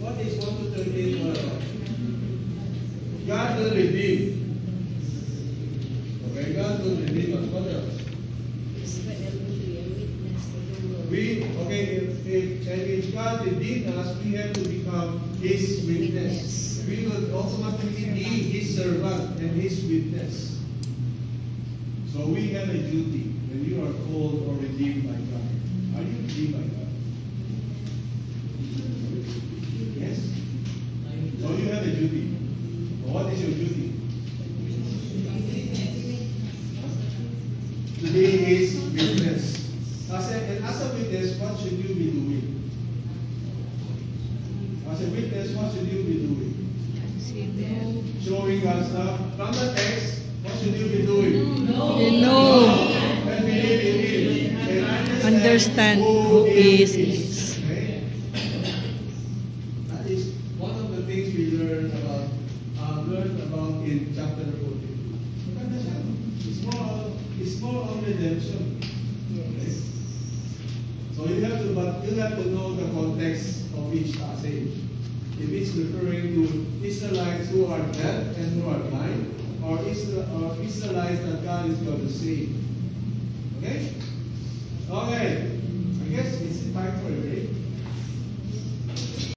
What is 1 to 38 all about? God will redeem. Okay, God will redeem us. What else? If God redeemed us, we have to become His witness. We will automatically be His servant and His witness. So we have a duty when you are called or redeemed by God. Are you redeemed by God? Yes? So you have a duty. What is your duty? To be His witness. As a witness, what should you be doing? As a witness, what should you be doing? Showing God's love. From the text, what should you be doing? Know. And believe in Him. And Understand who is. Okay? That is one of the things we learned about in chapter 14. It's more on redemption. Okay? So you have to know the context of each passage. If it's referring to Israelites who are dead and who are blind, or Israelites that God is going to save. Okay? Okay. I guess it's time for a break.